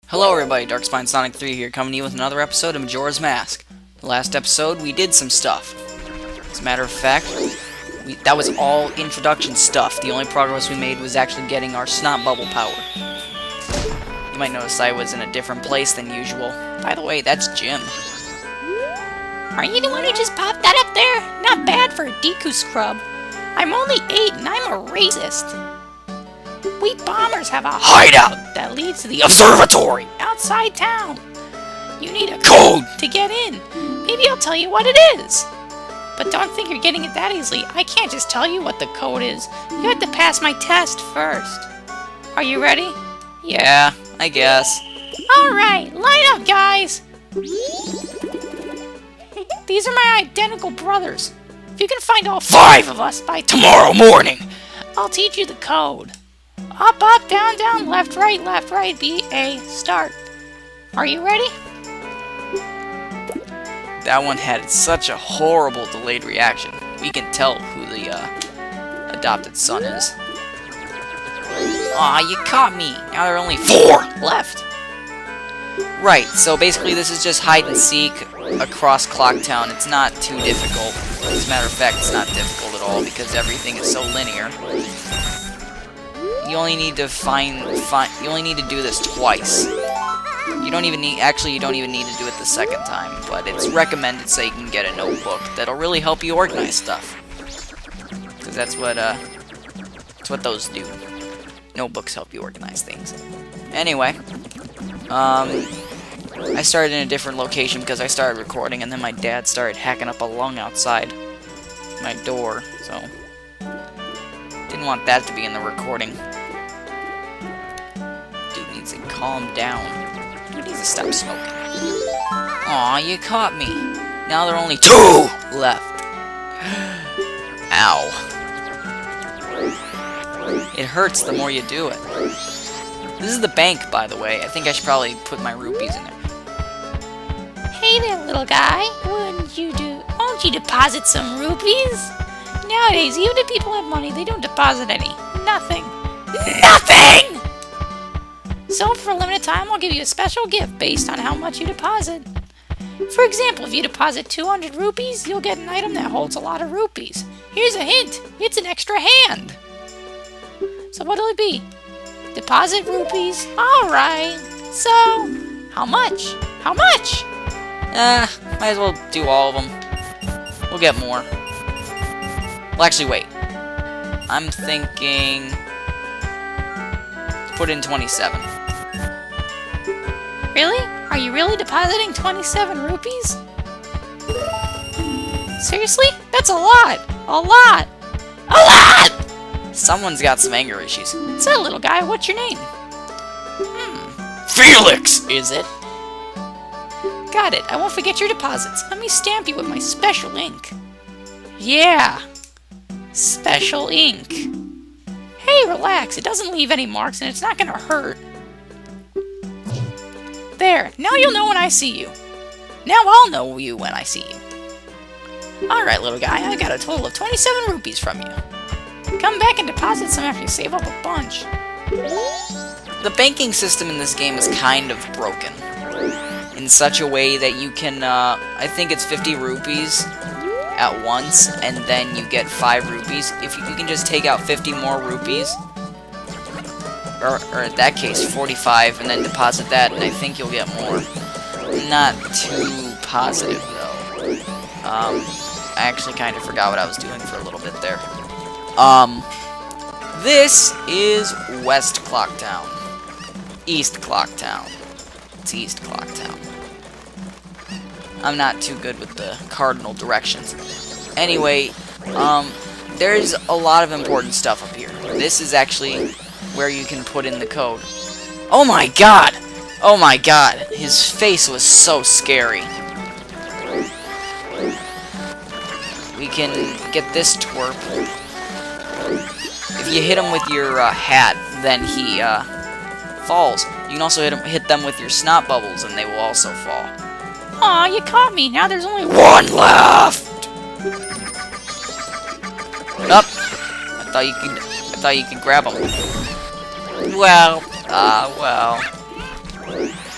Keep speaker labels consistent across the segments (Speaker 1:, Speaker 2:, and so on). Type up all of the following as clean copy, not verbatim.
Speaker 1: Hello everybody, Darkspine Sonic 3 here, coming to you with another episode of Majora's Mask. The last episode, we did some stuff. As a matter of fact, that was all introduction stuff. The only progress we made was actually getting our snot bubble power. You might notice I was in a different place than usual. By the way, that's Jim.
Speaker 2: Are you the one who just popped that up there? Not bad for a Deku scrub. I'm only 8 and I'm a racist. We bombers have a hideout that leads to the observatory outside town. You need a code to get in. Maybe I'll tell you what it is. But don't think you're getting it that easily. I can't just tell you what the code is. You have to pass my test first. Are you ready?
Speaker 1: Yeah, I guess.
Speaker 2: Alright, line up, guys. These are my identical brothers. If you can find all 5 of us by tomorrow morning, I'll teach you the code. Up, up, down, down, left, right, B, A, start. Are you ready?
Speaker 1: That one had such a horrible delayed reaction. We can tell who the adopted son is. Aw, you caught me! Now there are only 4 left! Right, so basically this is just hide and seek across Clocktown. It's not too difficult. As a matter of fact, it's not difficult at all because everything is so linear. You only need to you only need to do this twice. You don't even need to do it the second time, but it's recommended so you can get a notebook that'll really help you organize stuff. Because that's what those do. Notebooks help you organize things. Anyway, I started in a different location because I started recording, and then my dad started hacking up a lung outside my door, so didn't want that to be in the recording. Dude needs to calm down. Dude needs to stop smoking. Aw, you caught me. Now there are only 2 left. Ow. It hurts the more you do it. This is the bank, by the way. I think I should probably put my rupees in there.
Speaker 2: Hey there, little guy. Won't you deposit some rupees? Nowadays, even if people have money, they don't deposit any. Nothing. Nothing! So, for a limited time, I'll give you a special gift based on how much you deposit. For example, if you deposit 200 rupees, you'll get an item that holds a lot of rupees. Here's a hint. It's an extra hand. So what'll it be? Deposit rupees. Alright. So, how much? How much?
Speaker 1: Might as well do all of them. We'll get more. Well, actually, wait. I'm thinking... put in 27.
Speaker 2: Really? Are you really depositing 27 rupees? Seriously? That's a lot! A lot! A lot!
Speaker 1: Someone's got some anger issues.
Speaker 2: So, little guy, what's your name?
Speaker 1: Felix, is it?
Speaker 2: Got it. I won't forget your deposits. Let me stamp you with my special ink. Yeah! Special ink. Hey, relax. It doesn't leave any marks and it's not gonna hurt. There. Now you'll know when I see you. Now I'll know you when I see you. Alright, little guy. I got a total of 27 rupees from you. Come back and deposit some after you save up a bunch.
Speaker 1: The banking system in this game is kind of broken. In such a way that you can, I think it's 50 rupees at once, and then you get 5 rupees. If you can just take out 50 more rupees, or in that case 45, and then deposit that, and I think you'll get more. Not too positive though. I actually kind of forgot what I was doing for a little bit there. This is West Clocktown. East Clocktown. It's East Clocktown. I'm not too good with the cardinal directions. Anyway, there's a lot of important stuff up here. This is actually where you can put in the code. Oh my god! Oh my god! His face was so scary. We can get this twerp. If you hit him with your hat, then he falls. You can also hit them with your snot bubbles, and they will also fall.
Speaker 2: Aw, you caught me. Now there's only 1 left.
Speaker 1: Up. I thought you could grab him. Well.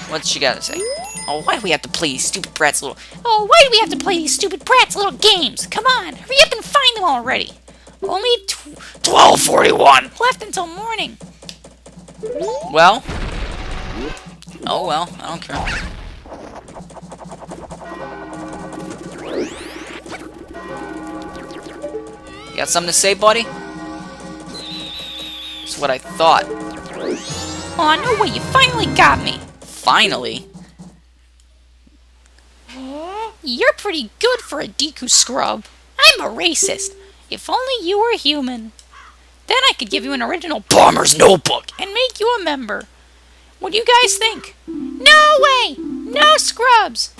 Speaker 1: What's she gotta say? Oh, why do we have to play these stupid brats little...
Speaker 2: Oh, why do we have to play these stupid brats little games? Come on, hurry up and find them already. Only
Speaker 1: 12:41
Speaker 2: left until morning.
Speaker 1: Well. Oh well, I don't care. You got something to say, buddy? That's what I thought.
Speaker 2: Aw, no way, you finally got me.
Speaker 1: Finally?
Speaker 2: You're pretty good for a Deku scrub. I'm a racist. If only you were human. Then I could give you an original
Speaker 1: Bomber's Notebook!
Speaker 2: and make you a member. What do you guys think? No way! No scrubs!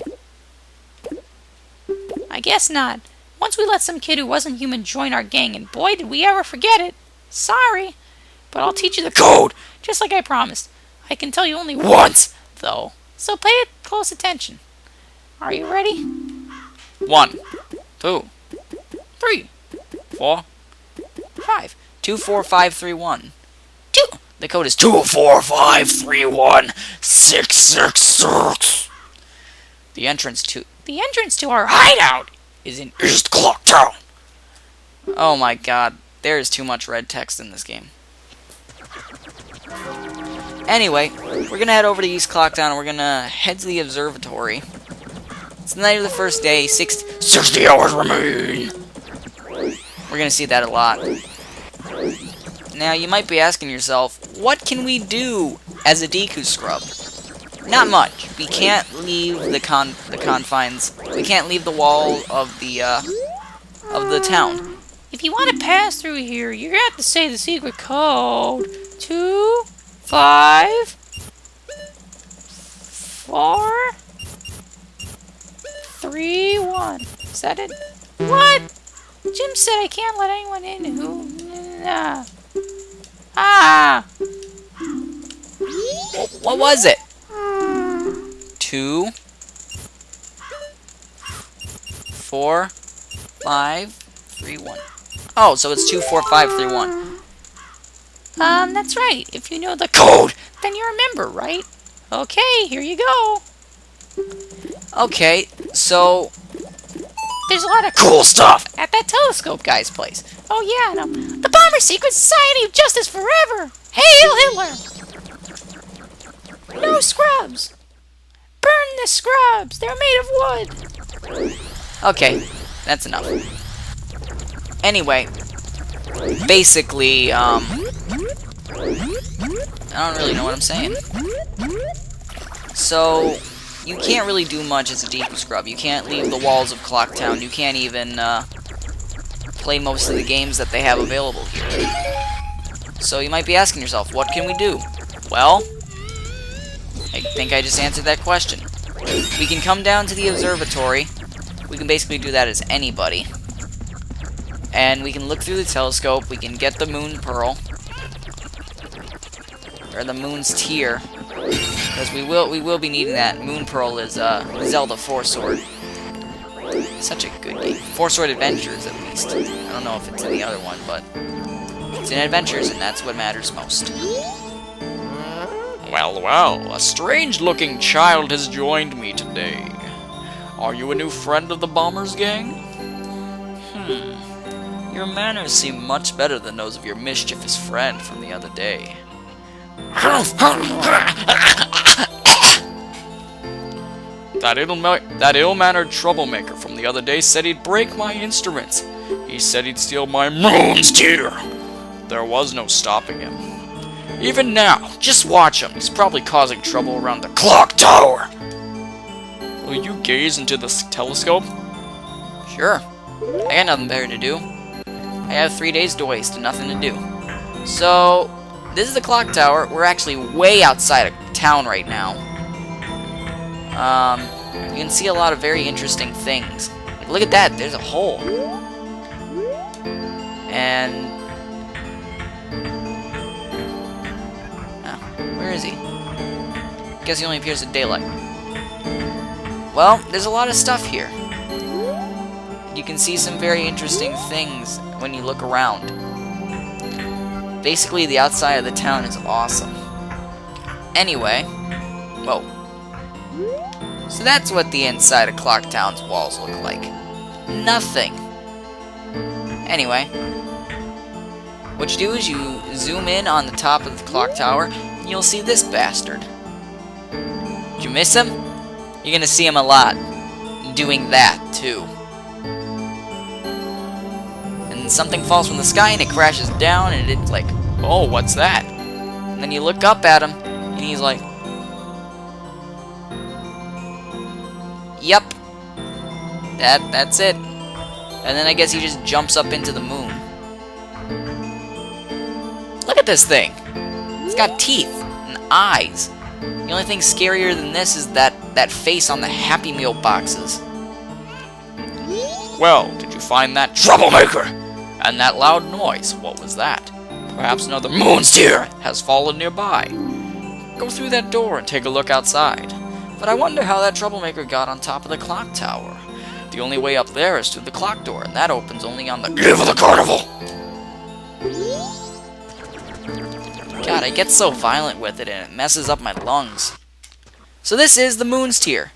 Speaker 2: I guess not. Once we let some kid who wasn't human join our gang, and boy did we ever forget it. Sorry. But I'll teach you the code, just like I promised. I can tell you only once, though. So pay it close attention. Are you ready?
Speaker 1: 1, 2, 3, 4, 5. 24531.
Speaker 2: 2.
Speaker 1: The code is 24531-666. The entrance to
Speaker 2: our hideout
Speaker 1: is in East Clocktown. Oh my god, there is too much red text in this game. Anyway, we're gonna head over to East Clocktown and we're gonna head to the observatory. It's the night of the first day, 60 hours remain. We're gonna see that a lot. Now, you might be asking yourself, what can we do as a Deku scrub? Not much. We can't leave the confines. We can't leave the wall of the town.
Speaker 2: If you want to pass through here, you're gonna have to say the secret code. 2, 5, 4, 3, 1. Is that it? What? Jim said I can't let anyone in who... Nah. Ah!
Speaker 1: What was it? 2, 4, 5, 3, 1. Oh, so it's 24531.
Speaker 2: That's right. If you know the code, then you're a member, right? Okay, here you go.
Speaker 1: Okay, so
Speaker 2: there's a lot of
Speaker 1: cool stuff
Speaker 2: at that telescope guy's place. Oh yeah, no. The Bomber Secret Society of Justice Forever! Hail Hitler! No scrubs! Burn the scrubs! They're made of wood!
Speaker 1: okay, that's enough. Anyway, basically, I don't really know what I'm saying. So, you can't really do much as a Deku scrub. You can't leave the walls of Clocktown. You can't even, play most of the games that they have available here. So you might be asking yourself, what can we do? Well, I think I just answered that question. We can come down to the observatory. We can basically do that as anybody. And we can look through the telescope. We can get the Moon Pearl. Or the Moon's Tear. Because we will be needing that. Moon Pearl is Zelda 4-Sword. Such a good game. 4-Sword Adventures, at least. I don't know if it's in the other one, but it's in Adventures, and that's what matters most. Well, well, a strange-looking child has joined me today. Are you a new friend of the Bombers gang? Your manners seem much better than those of your mischievous friend from the other day. That ill-mannered troublemaker from the other day said he'd break my instruments. He said he'd steal my Moon's Tear. There was no stopping him. Even now, just watch him. He's probably causing trouble around the clock tower. Will you gaze into the telescope? Sure. I got nothing better to do. I have 3 days to waste and nothing to do. So, this is the clock tower. We're actually way outside of town right now. You can see a lot of very interesting things. Like, look at that, there's a hole. And... where is he? Guess he only appears in daylight. Well, there's a lot of stuff here. You can see some very interesting things when you look around. Basically, the outside of the town is awesome. Anyway, Whoa. So that's what the inside of Clock Town's walls look like. Nothing. Anyway, what you do is you zoom in on the top of the clock tower, and you'll see this bastard. Did you miss him? You're gonna see him a lot doing that, too. And something falls from the sky, and it crashes down, and it's like, oh, what's that? And then you look up at him, and he's like, yep, that's it. And then I guess he just jumps up into the moon. Look at this thing. It's got teeth and eyes. The only thing scarier than this is that face on the Happy Meal boxes. Well, did you find that troublemaker? And that loud noise, what was that? Perhaps another moon's tear has fallen nearby. Go through that door and take a look outside. But I wonder how that troublemaker got on top of the clock tower. The only way up there is through the clock door, and that opens only on the eve of the carnival. God, I get so violent with it, and it messes up my lungs. So this is the moon's tear.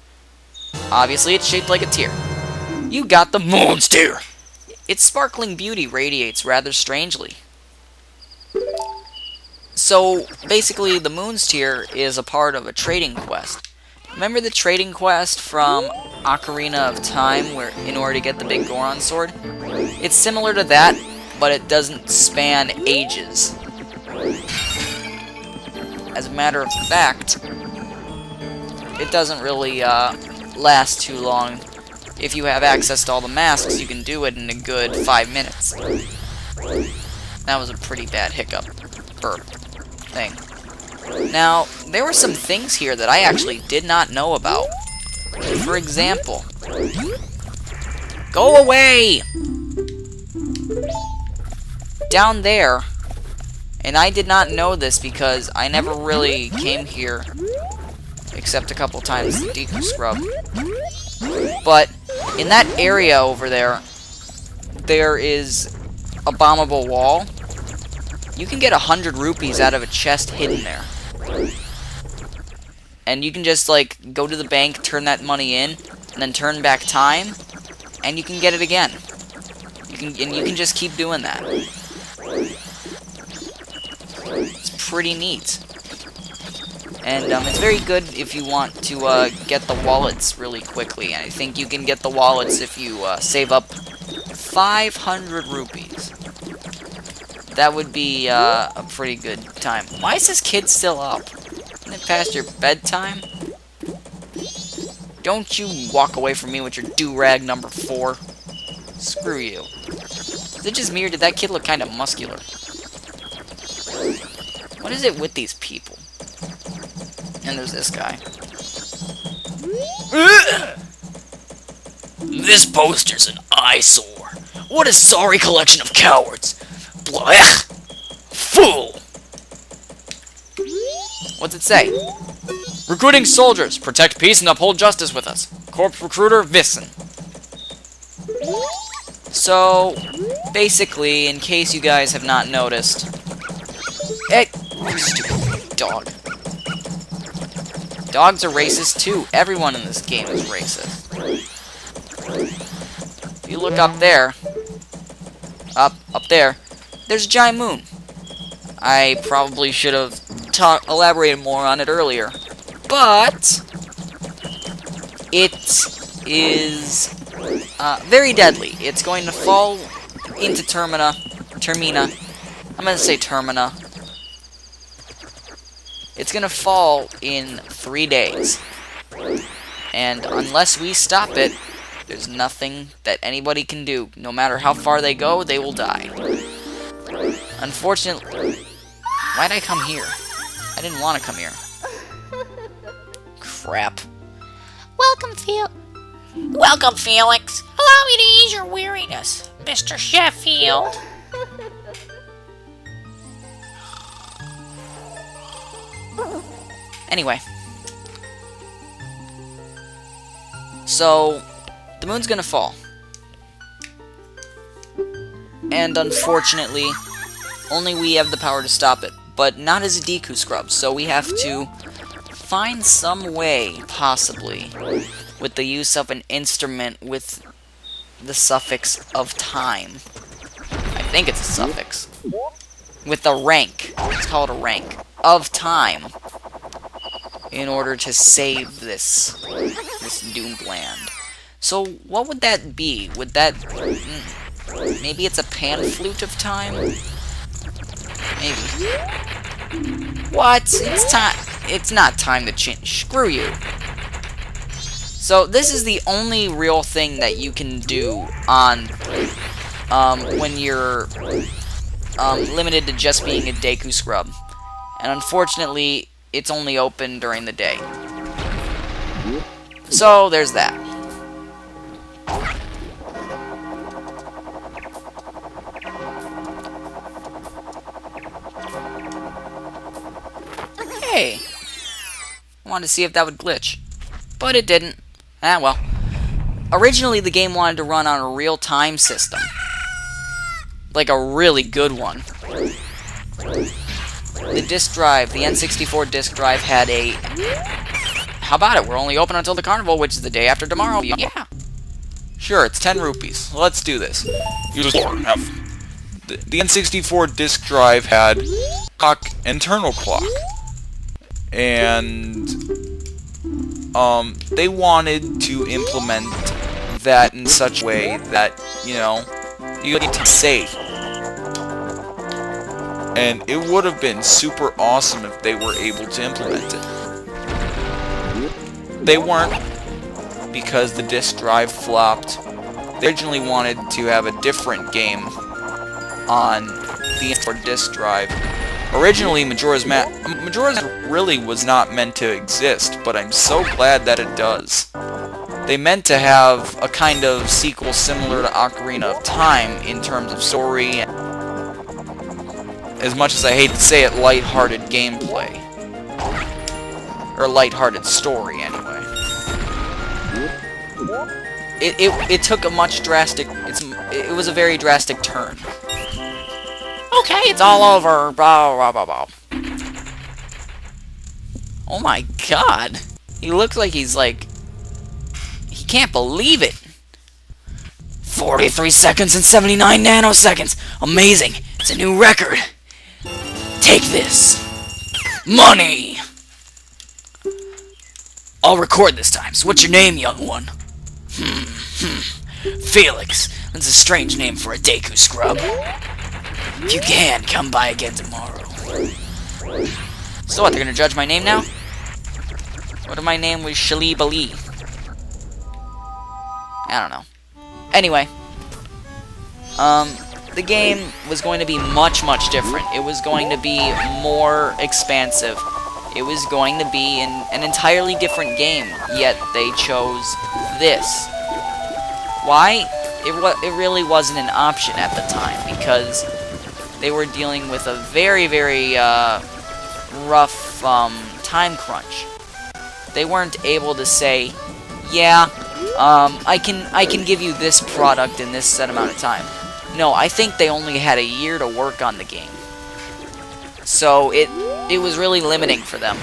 Speaker 1: Obviously, it's shaped like a tear. You got the moon's tear. Its sparkling beauty radiates rather strangely. So, basically, the moon's tear is a part of a trading quest. Remember the trading quest from Ocarina of Time, where in order to get the big Goron sword? It's similar to that, but it doesn't span ages. As a matter of fact, it doesn't really last too long. If you have access to all the masks, you can do it in a good 5 minutes. That was a pretty bad hiccup. Burp. Thing. Now, there were some things here that I actually did not know about. For example, go away! Down there, and I did not know this because I never really came here except a couple times to Deku Scrub. But in that area over there, there is a bombable wall. You can get 100 rupees out of a chest hidden there. And you can just, like, go to the bank, turn that money in, and then turn back time, and you can get it again. You can just keep doing that. It's pretty neat. And it's very good if you want to get the wallets really quickly. And I think you can get the wallets if you save up 500 rupees. That would be a pretty good time. Why is this kid still up? Isn't it past your bedtime? Don't you walk away from me with your do-rag number 4. Screw you. Is it just me or did that kid look kind of muscular? What is it with these people? And there's this guy. This poster's an eyesore. What a sorry collection of cowards. Blech! Fool! What's it say? Recruiting soldiers. Protect peace and uphold justice with us. Corpse Recruiter Vissen. So, basically, in case you guys have not noticed... Hey! Stupid dog. Dogs are racist too. Everyone in this game is racist. If you look up there... Up there... There's a giant moon. I probably should have elaborated more on it earlier. But... it is... very deadly. It's going to fall into Termina. I'm going to say Termina. It's going to fall in 3 days. And unless we stop it, there's nothing that anybody can do. No matter how far they go, they will die. Unfortunately... Why'd I come here? I didn't want to come here. Crap.
Speaker 2: Welcome, Felix. Allow me to ease your weariness, Mr. Sheffield.
Speaker 1: Anyway. So, the moon's gonna fall. And unfortunately, only we have the power to stop it. But not as a Deku Scrub, so we have to find some way, possibly, with the use of an instrument with the suffix of time. I think it's a suffix. With a rank. Let's call it a rank. Of time. In order to save this doomed land. So, what would that be? Would that... maybe it's a pan flute of time? Maybe. What? It's time... It's not time to change. Screw you. So, this is the only real thing that you can do on... when you're... limited to just being a Deku Scrub. And unfortunately, it's only open during the day. So, there's that. Hey! I wanted to see if that would glitch. But it didn't. Ah, well. Originally, the game wanted to run on a real-time system. Like a really good one. The disk drive, the N64 disk drive had a... How about it? We're only open until the carnival, which is the day after tomorrow. Yeah.
Speaker 3: Sure, it's 10 rupees. Let's do this. The N64 disk drive had internal clock. And they wanted to implement that in such a way that, you know, you get to save. And it would have been super awesome if they were able to implement it. They weren't, because the disk drive flopped. They originally wanted to have a different game on the N64 disk drive. Originally, Majora's really was not meant to exist, but I'm so glad that it does. They meant to have a kind of sequel similar to Ocarina of Time in terms of story, and, as much as I hate to say it, lighthearted gameplay. Or lighthearted story, anyway. It took a much drastic... It was a very drastic turn. Okay, it's all over. Blah, blah, blah, blah. Oh my god. He looks like he's like... He can't believe it. 43 seconds and 79 nanoseconds. Amazing. It's a new record. Take this. Money. I'll record this time. So what's your name, young one? Felix. That's a strange name for a Deku Scrub. If you can, come by again tomorrow. So what, they're gonna judge my name now? What if my name was Shali Bali? I don't know. Anyway. The game was going to be much, much different. It was going to be more expansive. It was going to be an entirely different game, yet they chose this. Why? It really wasn't an option at the time, because they were dealing with a very, very rough time crunch. They weren't able to say, yeah, I can give you this product in this set amount of time. No, I think they only had a year to work on the game. So it was really limiting for them.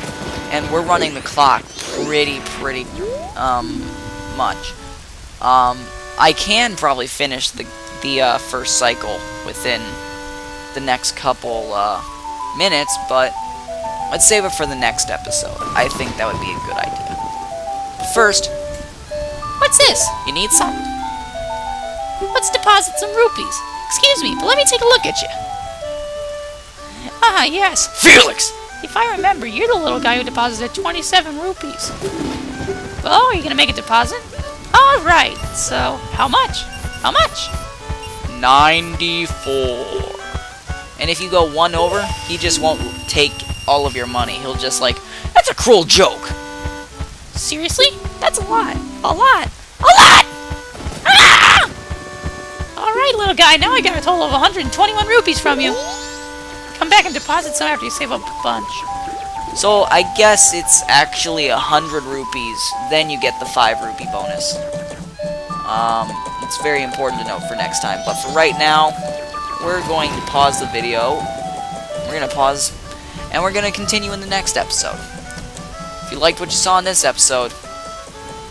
Speaker 3: And we're running the clock pretty much. I can probably finish the first cycle within the next couple minutes, but let's save it for the next episode. I think that would be a good idea. But first,
Speaker 2: What's this?
Speaker 1: you need some?
Speaker 2: Let's deposit some rupees. Excuse me, but let me take a look at you. Ah, yes.
Speaker 1: Felix!
Speaker 2: If I remember, you're the little guy who deposited 27 rupees. Oh, are you gonna make a deposit? Alright, so how much? How much?
Speaker 1: 94. And if you go one over, he just won't take all of your money. He'll just like, that's a cruel joke.
Speaker 2: Seriously? That's a lot. A lot. A lot! Ah! Alright, little guy, now I got a total of 121 rupees from you. Come back and deposit some after you save up a bunch.
Speaker 1: So I guess it's actually 100 rupees, then you get the 5 rupee bonus. It's very important to note for next time. But for right now, we're going to pause the video. We're going to pause, and we're going to continue in the next episode. If you liked what you saw in this episode,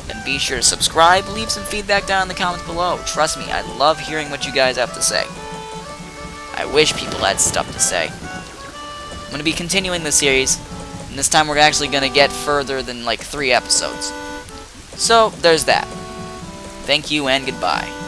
Speaker 1: then be sure to subscribe, leave some feedback down in the comments below. Trust me, I love hearing what you guys have to say. I wish people had stuff to say. I'm going to be continuing the series, and this time we're actually going to get further than like 3 episodes. So, there's that. Thank you and goodbye.